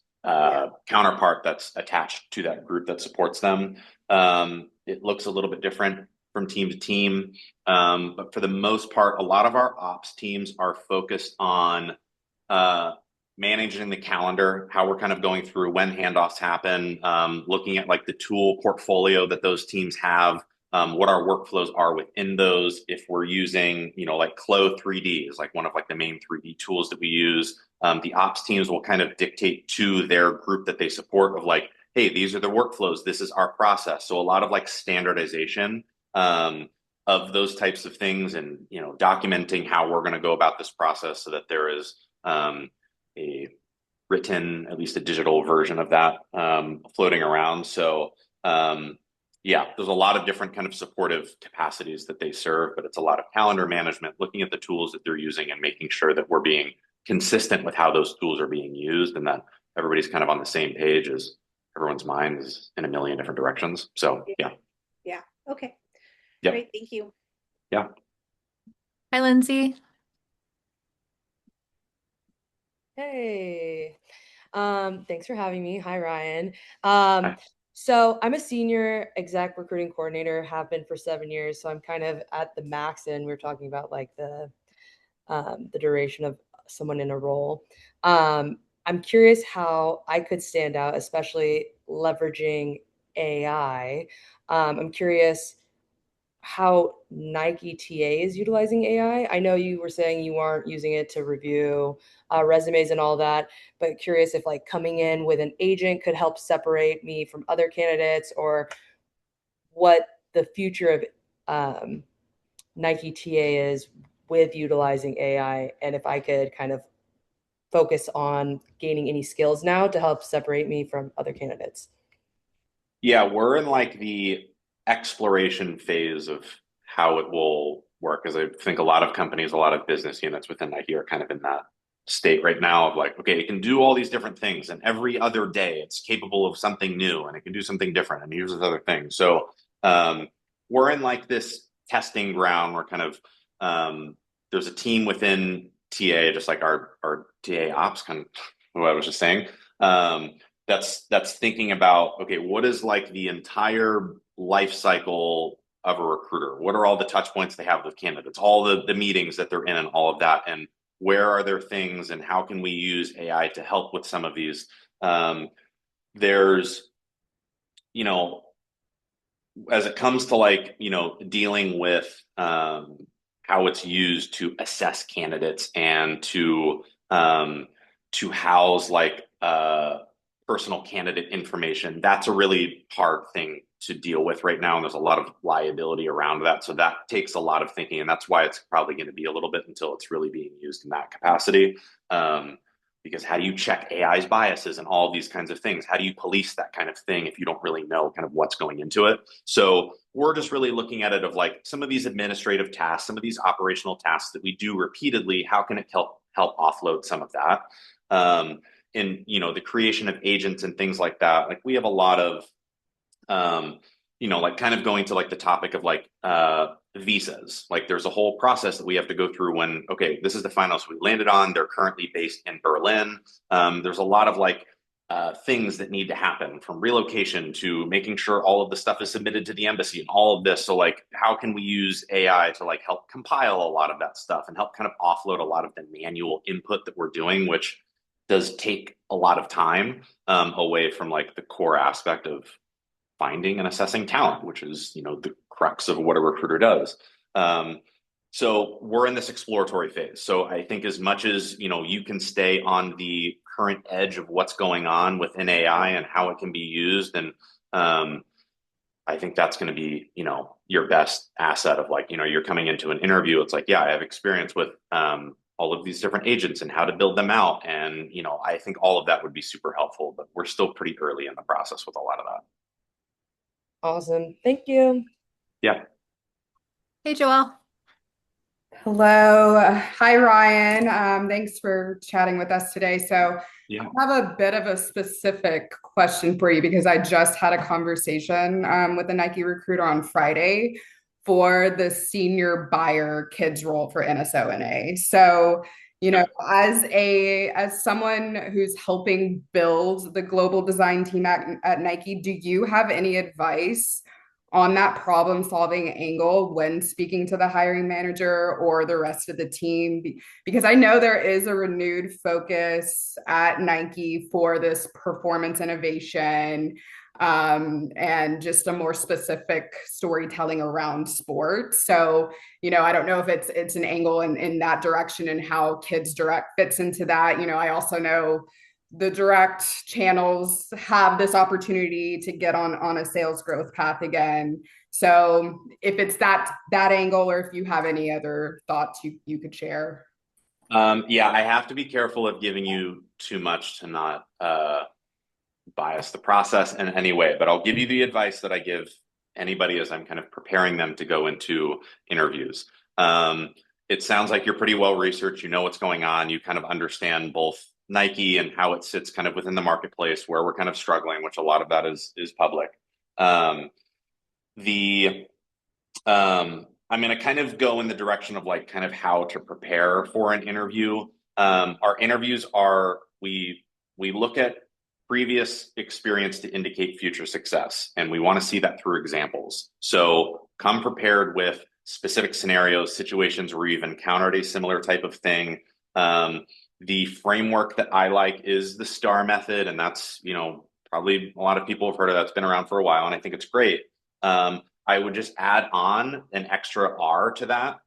S2: counterpart that's attached to that group that supports them. It looks a little bit different from team to team, but for the most part, a lot of our ops teams are focused on managing the calendar, how we're kind of going through when handoffs happen, looking at like the tool portfolio that those teams have, what our workflows are within those. If we're using, like Clo 3D is like one of like the main 3D tools that we use. The ops teams will kind of dictate to their group that they support of like, hey, these are the workflows. This is our process. So a lot of like standardization of those types of things, and documenting how we're going to go about this process so that there is a written, at least a digital version of that floating around. So yeah, there's a lot of different kind of supportive capacities that they serve, but it's a lot of calendar management, looking at the tools that they're using and making sure that we're being consistent with how those tools are being used, and that everybody's kind of on the same page as everyone's mind is in a million different directions. So yeah.
S12: Yeah. Okay.
S2: Yep.
S12: Great. Thank you.
S2: Yeah.
S1: Hi, Lindsay.
S13: Hey, thanks for having me. Hi, Ryan.
S2: Hi.
S13: So I'm a senior exec recruiting coordinator, have been for 7 years. So I'm kind of at the max, and we're talking about like the duration of someone in a role. I'm curious how I could stand out, especially leveraging AI. I'm curious how Nike TA is utilizing AI. I know you were saying you aren't using it to review resumes and all that, but curious if like coming in with an agent could help separate me from other candidates, or what the future of Nike TA is with utilizing AI, and if I could kind of focus on gaining any skills now to help separate me from other candidates.
S2: Yeah, we're in like the exploration phase of how it will work. Because I think a lot of companies, a lot of business units within Nike are kind of in that state right now of like, okay, it can do all these different things, and every other day it's capable of something new, and it can do something different and uses other things. So we're in like this testing ground where kind of there's a team within TA, just like our TA ops, kind of what I was just saying. That's thinking about, okay, what is like the entire life cycle of a recruiter? What are all the touch points they have with candidates, all the meetings that they're in, and all of that, and where are there things, and how can we use AI to help with some of these? There's, as it comes to like, dealing with how it's used to assess candidates and to house like personal candidate information, that's a really hard thing to deal with right now, and there's a lot of liability around that. So that takes a lot of thinking, and that's why it's probably going to be a little bit until it's really being used in that capacity. Because how do you check AI's biases and all of these kinds of things? How do you police that kind of thing if you don't really know kind of what's going into it? So we're just really looking at it of like some of these administrative tasks, some of these operational tasks that we do repeatedly. How can it help offload some of that? In the creation of agents and things like that. Like we have a lot of like kind of going to like the topic of like visas. Like there's a whole process that we have to go through when, okay, this is the finals we landed on. They're currently based in Berlin. There's a lot of like things that need to happen, from relocation to making sure all of the stuff is submitted to the embassy and all of this. So like, how can we use AI to like help compile a lot of that stuff and help kind of offload a lot of the manual input that we're doing, which does take a lot of time away from like the core aspect of finding and assessing talent, which is, the crux of what a recruiter does. So we're in this exploratory phase. So I think as much as, you can stay on the current edge of what's going on within AI and how it can be used. And I think that's going to be, your best asset of like, you're coming into an interview. It's like, yeah, I have experience with all of these different agents and how to build them out. And, I think all of that would be super helpful, but we're still pretty early in the process with a lot of that.
S13: Awesome. Thank you.
S2: Yeah.
S1: Hey, Joelle.
S14: Hello. Hi, Ryan. Thanks for chatting with us today. So
S2: Yeah.
S14: I have a bit of a specific question for you because I just had a conversation with a Nike recruiter on Friday for the senior buyer kids role for NSO&A. So, as someone who's helping build the global design team at Nike, do you have any advice on that problem solving angle when speaking to the hiring manager or the rest of the team? Because I know there is a renewed focus at Nike for this performance innovation. and just a more specific storytelling around sports. So, I don't know if it's an angle in that direction and how Kids Direct fits into that. I also know the direct channels have this opportunity to get on a sales growth path again. So if it's that angle, or if you have any other thoughts you could share.
S2: Yeah, I have to be careful of giving you too much to not bias the process in any way, but I'll give you the advice that I give anybody as I'm kind of preparing them to go into interviews. It sounds like you're pretty well researched. You know what's going on. You kind of understand both Nike and how it sits kind of within the marketplace, where we're kind of struggling, which a lot of that is public. The I'm going to kind of go in the direction of like kind of how to prepare for an interview. Our interviews are we look at previous experience to indicate future success, and we want to see that through examples. So come prepared with specific scenarios, situations where you've encountered a similar type of thing. The framework that I like is the STAR method, and that's probably a lot of people have heard of that. It's been around for a while, and I think it's great. I would just add on an extra R to that.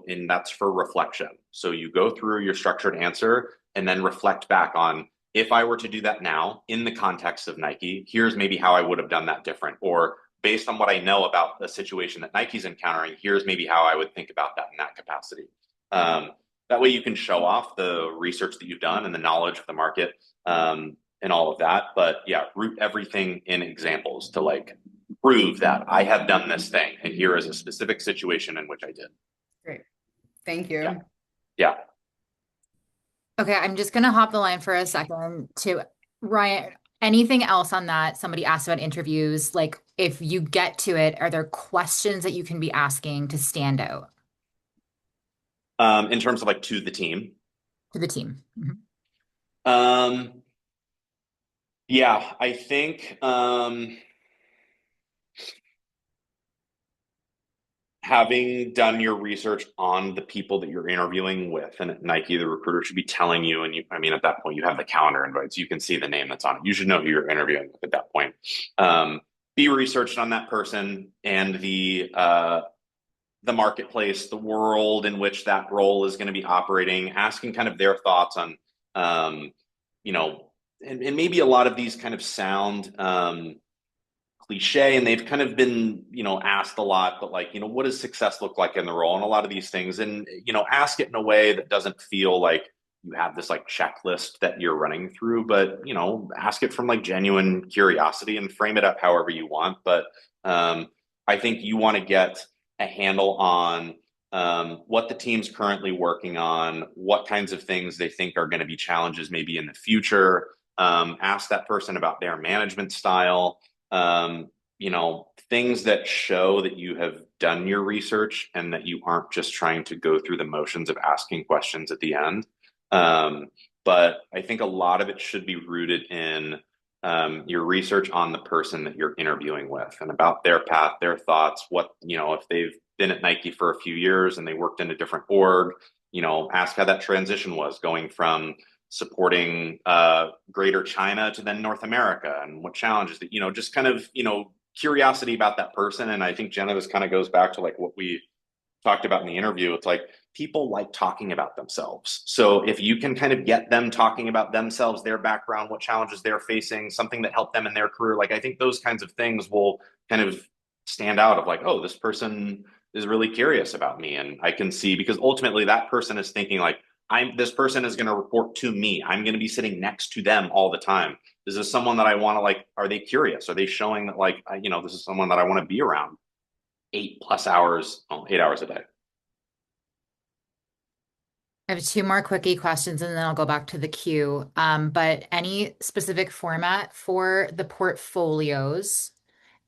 S2: And that's for reflection. So you go through your structured answer and then reflect back on, if I were to do that now in the context of Nike, here's maybe how I would have done that different. Or based on what I know about the situation that Nike's encountering, here's maybe how I would think about that in that capacity. That way you can show off the research that you've done and the knowledge of the market, and all of that. But yeah, root everything in examples to like prove that I have done this thing, and here is a specific situation in which I did.
S14: Great. Thank you.
S2: Yeah.
S1: Okay, I'm just gonna hop the line for a second to Ryan. Anything else on that? Somebody asked about interviews. Like, if you get to it, are there questions that you can be asking to stand out?
S2: In terms of like to the team?
S1: To the team.
S2: Yeah, I think having done your research on the people that you're interviewing with, and at Nike, the recruiter should be telling you, and at that point, you have the calendar invites, you can see the name that's on it. You should know who you're interviewing with at that point. Be researched on that person and the marketplace, the world in which that role is going to be operating, asking kind of their thoughts on, and maybe a lot of these kind of sound cliche, and they've kind of been asked a lot, but like what does success look like in the role, and a lot of these things, and ask it in a way that doesn't feel like you have this like checklist that you're running through, but ask it from like genuine curiosity and frame it up however you want. But I think you want to get a handle on what the team's currently working on, what kinds of things they think are going to be challenges maybe in the future. Ask that person about their management style. Things that show that you have done your research and that you aren't just trying to go through the motions of asking questions at the end. But I think a lot of it should be rooted in your research on the person that you're interviewing with and about their path, their thoughts, if they've been at Nike for a few years and they worked in a different org, ask how that transition was going from supporting greater China to then North America, and what challenges that, just kind of, curiosity about that person. And I think, Jenna, this kind of goes back to like what we talked about in the interview. It's like people like talking about themselves. So if you can kind of get them talking about themselves, their background, what challenges they're facing, something that helped them in their career, like I think those kinds of things will kind of stand out of like, oh, this person is really curious about me. And I can see, because ultimately that person is thinking like, this person is going to report to me. I'm going to be sitting next to them all the time. Is this someone that I want to like, are they curious? Are they showing that like, this is someone that I want to be around 8+ hours, 8 hours a day?
S1: I have two more quickie questions and then I'll go back to the queue. But any specific format for the portfolios?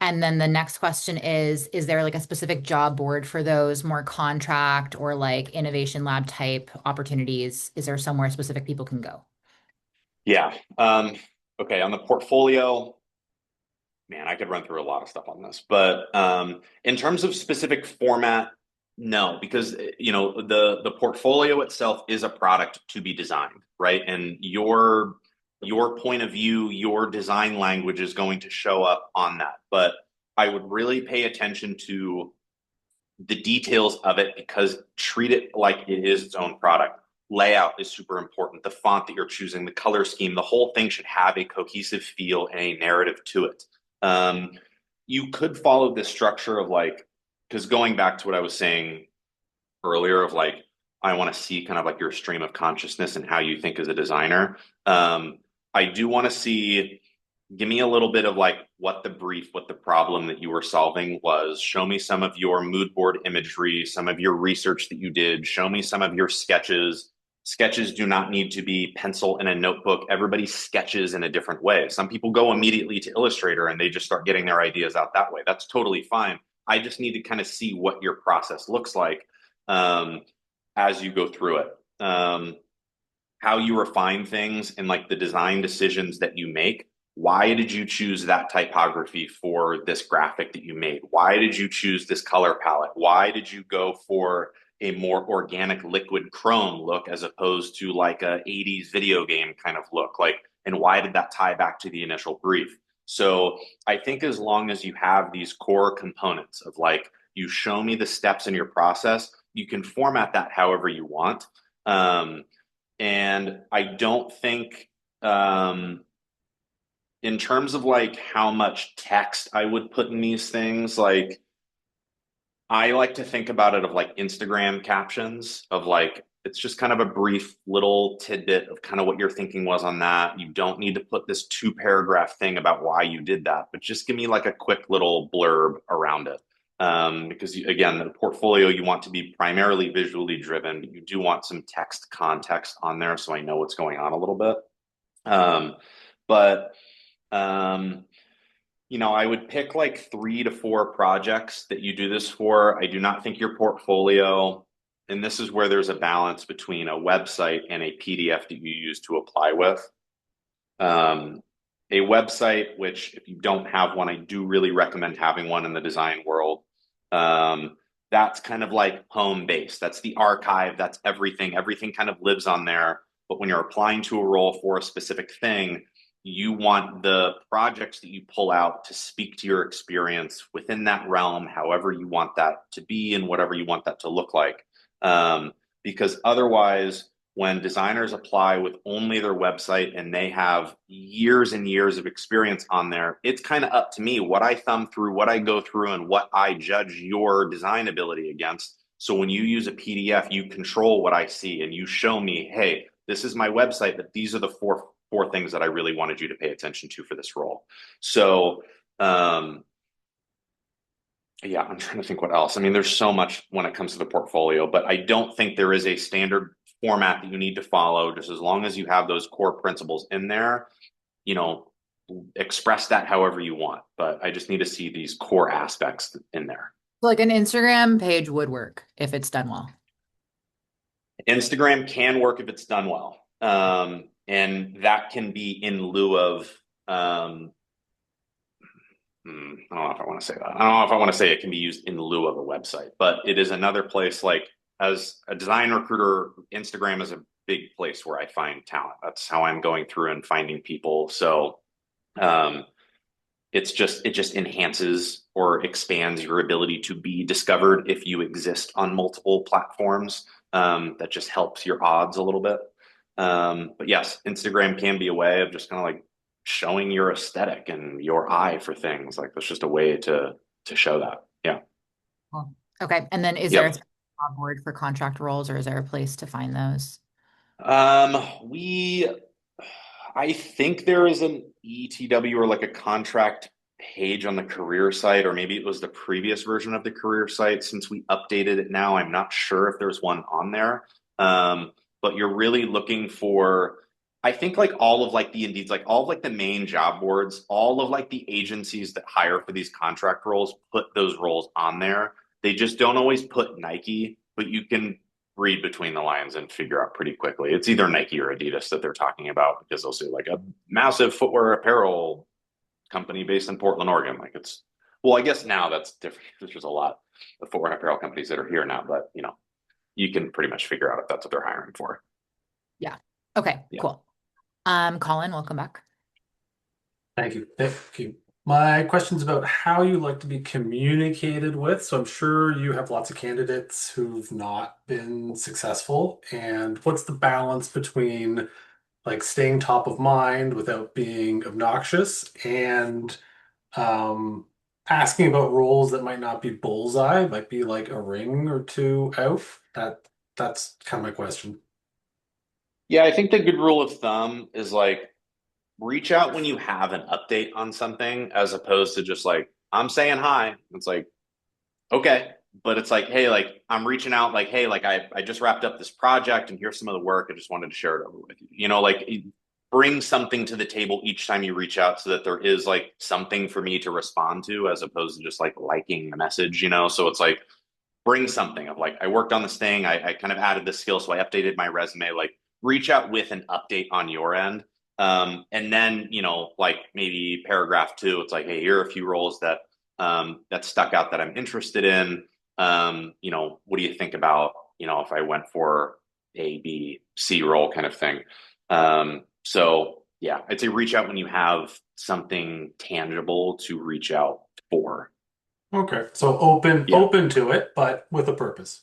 S1: And then the next question is there like a specific job board for those more contract or like innovation lab type opportunities? Is there somewhere specific people can go?
S2: Yeah. Okay. On the portfolio, man, I could run through a lot of stuff on this, but in terms of specific format, no, because the portfolio itself is a product to be designed, right? And your your point of view, your design language is going to show up on that. But I would really pay attention to the details of it, because treat it like it is its own product. Layout is super important. The font that you're choosing, the color scheme, the whole thing should have a cohesive feel and a narrative to it. Um, you could follow this structure of like, because going back to what I was saying earlier of like, I want to see kind of like your stream of consciousness and how you think as a designer. I do want to see, give me a little bit of like what the brief, what the problem that you were solving was. Show me some of your mood board imagery, some of your research that you did. Show me some of your sketches. Sketches do not need to be pencil in a notebook. Everybody sketches in a different way. Some people go immediately to Illustrator and they just start getting their ideas out that way. That's totally fine. I just need to kind of see what your process looks like as you go through it. How you refine things and like the design decisions that you make. Why did you choose that typography for this graphic that you made? Why did you choose this color palette? Why did you go for a more organic liquid chrome look as opposed to like a 80s video game kind of look? Like, and why did that tie back to the initial brief? So I think as long as you have these core components of like, you show me the steps in your process, you can format that however you want. And I don't think, in terms of like how much text I would put in these things, like I like to think about it of like Instagram captions of like, it's just kind of a brief little tidbit of kind of what your thinking was on that. You don't need to put this 2 paragraph thing about why you did that, but just give me like a quick little blurb around it. Because again, the portfolio, you want to be primarily visually driven, but you do want some text context on there so I know what's going on a little bit. But I would pick like 3 to 4 projects that you do this for. I do not think your portfolio, and this is where there's a balance between a website and a PDF that you use to apply with. A website, which if you don't have one, I do really recommend having one in the design world. That's kind of like home base. That's the archive. That's everything. Everything kind of lives on there. But when you're applying to a role for a specific thing, you want the projects that you pull out to speak to your experience within that realm, however you want that to be and whatever you want that to look like. Because otherwise, when designers apply with only their website and they have years and years of experience on there, it's kind of up to me what I thumb through, what I go through, and what I judge your design ability against. So when you use a PDF, you control what I see and you show me, hey, this is my website, but these are the four things that I really wanted you to pay attention to for this role. So, yeah, I'm trying to think what else. I mean, there's so much when it comes to the portfolio, but I don't think there is a standard format that you need to follow. Just as long as you have those core principles in there, express that however you want. But I just need to see these core aspects in there.
S1: Like an Instagram page would work if it's done well.
S2: Instagram can work if it's done well. And that can be in lieu of, I don't know if I want to say that. I don't know if I want to say it can be used in lieu of a website, but it is another place. Like as a design recruiter, Instagram is a big place where I find talent. That's how I'm going through and finding people. So, it just enhances or expands your ability to be discovered if you exist on multiple platforms. That just helps your odds a little bit. But yes, Instagram can be a way of just kind of like showing your aesthetic and your eye for things. Like that's just a way to show that. Yeah.
S1: Cool. Okay. And then is there a job board for contract roles, or is there a place to find those?
S2: I think there is an ETW or like a contract page on the career site, or maybe it was the previous version of the career site. Since we updated it now, I'm not sure if there's one on there. But you're really looking for, I think like all of like the Indeeds, like all of like the main job boards, all of like the agencies that hire for these contract roles put those roles on there. They just don't always put Nike, but you can read between the lines and figure out pretty quickly. It's either Nike or Adidas that they're talking about, because they'll say like a massive footwear apparel company based in Portland, Oregon. Like it's, well, I guess now that's different. There's just a lot of footwear apparel companies that are here now, but you can pretty much figure out if that's what they're hiring for.
S1: Yeah. Okay,
S2: Yeah.
S1: cool. Colin, welcome back.
S7: Thank you. Thank you. My question's about how you like to be communicated with. So I'm sure you have lots of candidates who've not been successful. And what's the balance between like staying top of mind without being obnoxious and um, asking about roles that might not be bullseye, might be like a ring or two out? That's kind of my question.
S2: Yeah, I think the good rule of thumb is like reach out when you have an update on something as opposed to just like, I'm saying hi. It's like, okay. But it's like, hey, like I'm reaching out, like, hey, like I just wrapped up this project and here's some of the work. I just wanted to share it over with you. You know, like bring something to the table each time you reach out so that there is like something for me to respond to as opposed to just like liking the message, you know? So it's like bring something of like, I worked on this thing, I kind of added this skill, so I updated my resume, like reach out with an update on your end. And then, you know, like maybe paragraph two, it's like, hey, here are a few roles that that stuck out that I'm interested in. You know, what do you think about, you know, if I went for A, B, C role kind of thing? So yeah, I'd say reach out when you have something tangible to reach out for.
S7: Okay. So open
S2: Yeah.
S7: open to it, but with a purpose.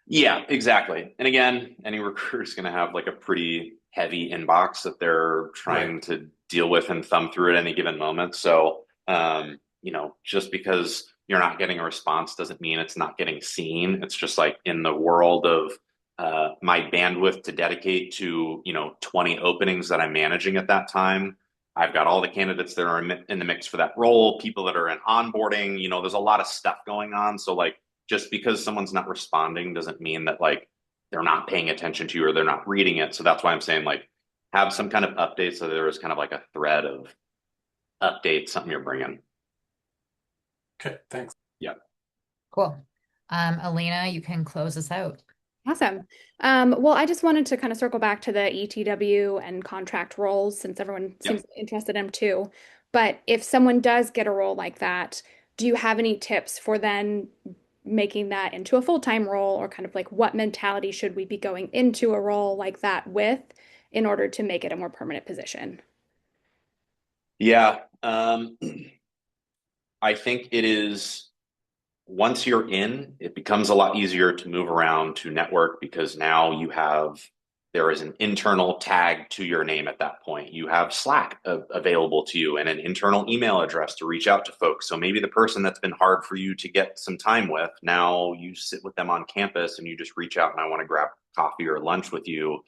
S2: Yeah, exactly. And again, any recruiter is going to have like a pretty heavy inbox that they're
S7: Right.
S2: trying to deal with and thumb through at any given moment. So, you know, just because you're not getting a response doesn't mean it's not getting seen. It's just like in the world of my bandwidth to dedicate to, you know, 20 openings that I'm managing at that time. I've got all the candidates that are in the mix for that role, people that are in onboarding, you know, there's a lot of stuff going on. So like, just because someone's not responding doesn't mean that like they're not paying attention to you or they're not reading it. So that's why I'm saying like have some kind of update so there is kind of like a thread of updates, something you're bringing.
S7: Okay, thanks.
S2: Yeah.
S1: Cool. Alina, you can close us out.
S6: Awesome. Well, I just wanted to kind of circle back to the ETW and contract roles since everyone
S2: Yeah.
S6: seems interested in them too. But if someone does get a role like that, do you have any tips for then making that into a full-time role, or kind of like what mentality should we be going into a role like that with in order to make it a more permanent position?
S2: Yeah. I think it is once you're in, it becomes a lot easier to move around to network because now you have there is an internal tag to your name at that point. You have Slack available to you and an internal email address to reach out to folks. So maybe the person that's been hard for you to get some time with, now you sit with them on campus and you just reach out and I want to grab coffee or lunch with you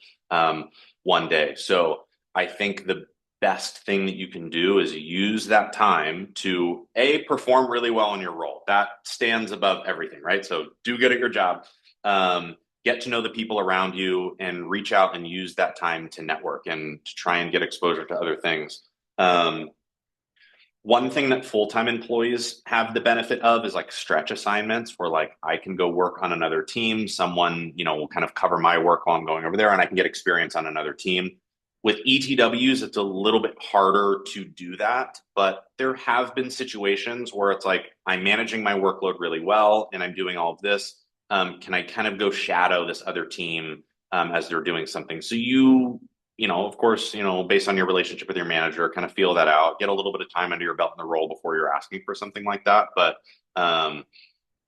S2: one day. So I think the best thing that you can do is use that time to perform really well in your role. That stands above everything, right? So do good at your job, get to know the people around you, and reach out and use that time to network and to try and get exposure to other things. One thing that full-time employees have the benefit of is like stretch assignments where like I can go work on another team. Someone, you know, will kind of cover my work while I'm going over there and I can get experience on another team. With ETWs, it's a little bit harder to do that, but there have been situations where it's like I'm managing my workload really well and I'm doing all of this. Can I kind of go shadow this other team as they're doing something? So you know, of course, you know, based on your relationship with your manager, kind of feel that out, get a little bit of time under your belt in the role before you're asking for something like that. But um,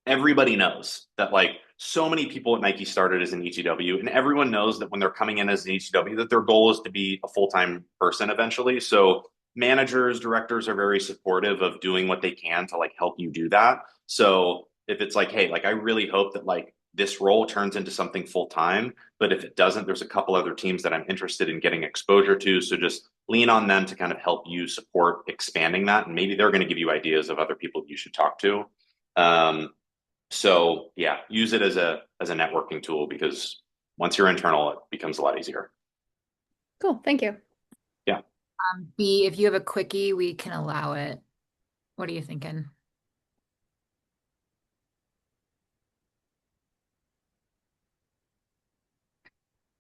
S2: everybody knows that like so many people at Nike started as an ETW, and everyone knows that when they're coming in as an ETW, that their goal is to be a full-time person eventually. So managers, directors are very supportive of doing what they can to like help you do that. So if it's like, hey, like I really hope that like this role turns into something full time, but if it doesn't, there's a couple other teams that I'm interested in getting exposure to. So just lean on them to kind of help you support expanding that, and maybe they're going to give you ideas of other people you should talk to. Um, so yeah, use it as a networking tool because once you're internal, it becomes a lot easier.
S6: Cool. Thank you.
S2: Yeah.
S1: B, if you have a quickie, we can allow it. What are you thinking?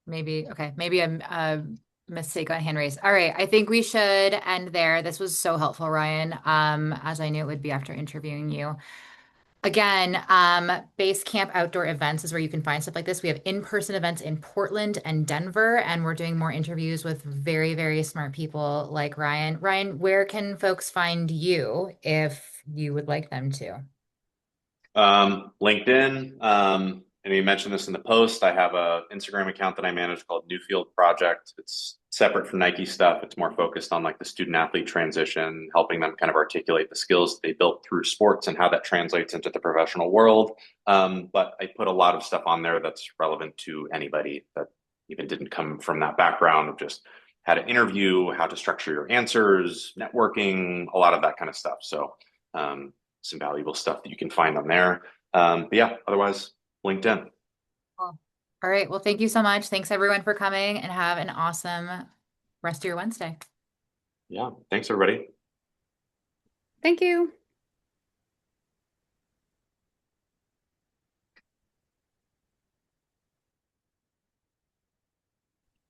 S1: Maybe, okay, maybe a mistake on hand raise. All right, I think we should end there. This was so helpful, Ryan, as I knew it would be after interviewing you. Again, Basecamp Outdoor Events is where you can find stuff like this. We have in-person events in Portland and Denver, and we're doing more interviews with very, very smart people like Ryan. Ryan, where can folks find you if you would like them to?
S2: LinkedIn. And you mentioned this in the post. I have a Instagram account that I manage called Newfield Project. It's separate from Nike stuff. It's more focused on like the student athlete transition, helping them kind of articulate the skills they built through sports and how that translates into the professional world. But I put a lot of stuff on there that's relevant to anybody that even didn't come from that background of just how to interview, how to structure your answers, networking, a lot of that kind of stuff. So some valuable stuff that you can find on there. But yeah, otherwise, LinkedIn.
S1: Cool. All right. Well, thank you so much. Thanks everyone for coming and have an awesome rest of your Wednesday.
S2: Yeah. Thanks, everybody.
S6: Thank you.